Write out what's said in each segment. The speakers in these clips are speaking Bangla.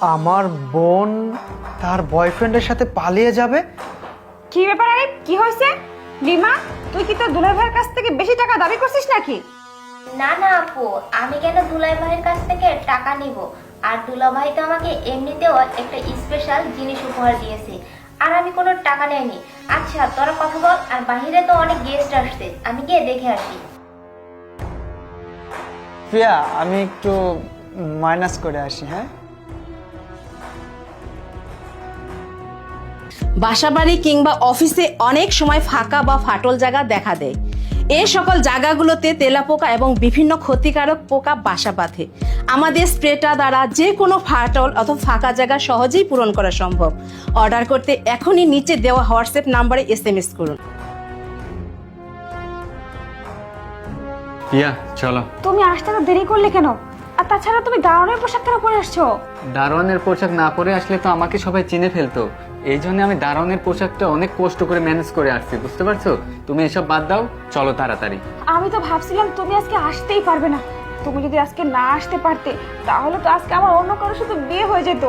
আমার বোন তার বয়ফ্রেন্ডের সাথে পালিয়ে যাবে? কি ব্যাপার আরে কি হয়েছে? লিমা, তুই কি তোর দুলাভাই ভাইয়ের কাছ থেকে বেশি টাকা দাবি করছিস নাকি? না না আপু, আমি কেন দুলাই ভাইয়ের কাছ থেকে টাকা নিব? আর দুলা ভাই তো আমাকে এমনিতেও একটা স্পেশাল জিনিস উপহার দিয়েছে, আর আমি কোনো টাকা নেইনি। আচ্ছা তোরা কথা বল, আর বাহিরে তো অনেক গেস্ট আসছে, আমি গিয়ে দেখে আসি। প্রিয়া, আমি একটু মাইনাস করে আসি। হ্যাঁ, বাসাবাড়ি কিংবা অফিসে অনেক সময় ফাঁকা বা ফাটল জায়গা দেখা দেয়। এই সকল জায়গাগুলোতে তেলাপোকা এবং বিভিন্ন ক্ষতিকারক পোকা বাসা বাঁধে। আমাদের স্প্রেটা দ্বারা যে কোনো ফাটল অথবা ফাঁকা জায়গা সহজেই পূরণ করা সম্ভব। অর্ডার করতে এখনই নিচে দেওয়া হোয়াটসঅ্যাপ নাম্বারে SMS করুন। প্রিয়া চলো। তুমি আসতে তো দেরি করলে কেন? আর তাছাড়া তুমি দারুণের পোশাক কেন পরে আসছো? দারোয়ানের পোশাক না পরে আসলে তো আমাকে সবাই চিনে ফেলতো। এই জন্য আমি দারোয়ানের পোশাকটা অনেক কষ্ট করে ম্যানেজ করে আসছি, বুঝতে পারছো? তুমি এসব বাদ দাও, চলো তাড়াতাড়ি। আমি তো ভাবছিলাম তুমি আজকে আসতেই পারবে না। তুমি যদি আজকে না আসতে পারতে তাহলে তো আজকে আমার অন্য কারোর সাথে বিয়ে হয়ে যেত।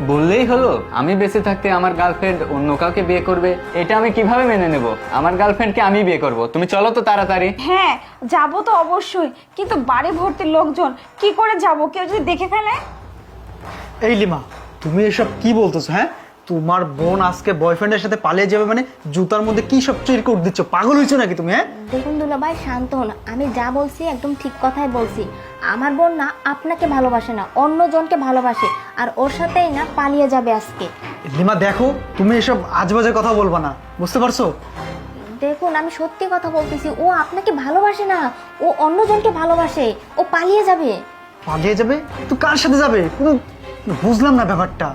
বললেই হলো আমি বেঁচে থাকতে আমার গার্লফ্রেন্ড অন্য কাউকে বিয়ে করবে? এটা আমি কিভাবে মেনে নেব? আমার গার্লফ্রেন্ডকে আমি বিয়ে করব। তুমি চলো তো তাড়াতাড়ি। হ্যাঁ যাবো তো অবশ্যই, কিন্তু বাড়ি ভর্তি লোকজন, কি করে যাব? কেউ যদি দেখে ফেলে? এই লিমা, তুমি এসব কি বলতেছো? হ্যাঁ, তোমার বোন আজকে বয়ফ্রেন্ডের সাথে পালিয়ে যাবে মানে জুতার মধ্যে কি সব চিরকুট দিচ্ছ? পাগল হয়েছো নাকি তুমি? হ্যাঁ, দেখুন দুলা ভাই, শান্ত হন। আমি যা বলছি একদম ঠিক কথাই বলছি। আমার বোন না আপনাকে ভালোবাসে না, অন্যজনকে ভালোবাসে, আর ওর সাথেই না পালিয়ে যাবে আজকে। লিমা দেখো, তুমি এসব আজেবাজে কথা বলবা না, বুঝতে পারছো? দেখুন আমি সত্যি কথা বলতেছি, ও আপনাকে ভালোবাসে না, ও অন্যজনকে ভালোবাসে, ও পালিয়ে যাবে। পালিয়ে যাবে? তো কার সাথে যাবে? কোনো বুঝলাম না ব্যাপারটা।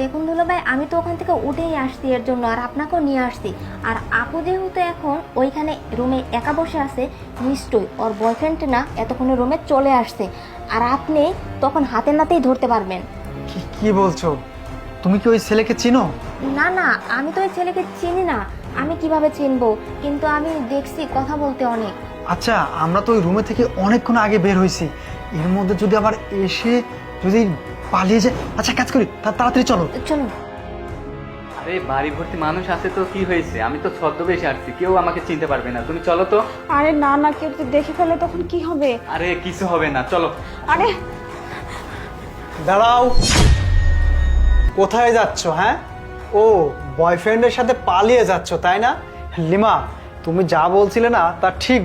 দেখুন দুলা ভাই, আমি তো ওখান থেকে উঠেই আসছি এর জন্য, আর আপনাকেও নিয়ে আসছি। আর আপু যেহেতু এখন ওইখানে রুমে একা বসে আছে, নিশ্চয়ই ওর বয়ফ্রেন্ড না এতক্ষণে রুমে চলে আসছে, আর আপনি তখন হাতে নাতেই ধরতে পারবেন। কি বলছো? তুমি কি ওই ছেলেকে চিনো? না না, আমি তো ওই ছেলেকে চিনি না। আমি কিভাবে চিনবো? কিন্তু আমি দেখছি কথা বলতে অনেক। আচ্ছা, আমরা তো ওই রুমে থেকে অনেকক্ষণ আগে বের হয়েছি, এর মধ্যে যদি আবার এসে যদি পালিয়ে যায়। আচ্ছা কাজ করি, তাড়াতাড়ি চলো। চলুন। আরে বাড়ি ভর্তি মানুষ আছে তো কি হয়েছে? আমি তো ছদ্মবেশে আসছি, কেউ আমাকে চিনতে পারবে না। তুমি চলো তো। আরে না না, কেউ যদি দেখে ফেলে তখন কি হবে? আরে কিছু হবে না, চলো। আরে দাঁড়াও, কোথায় যাচ্ছ? হ্যাঁ, ও বয়ফ্রেন্ডের সাথে পালিয়ে যাচ্ছ তাই না? লিমা, তুমি যা বলছিলে না তা ঠিক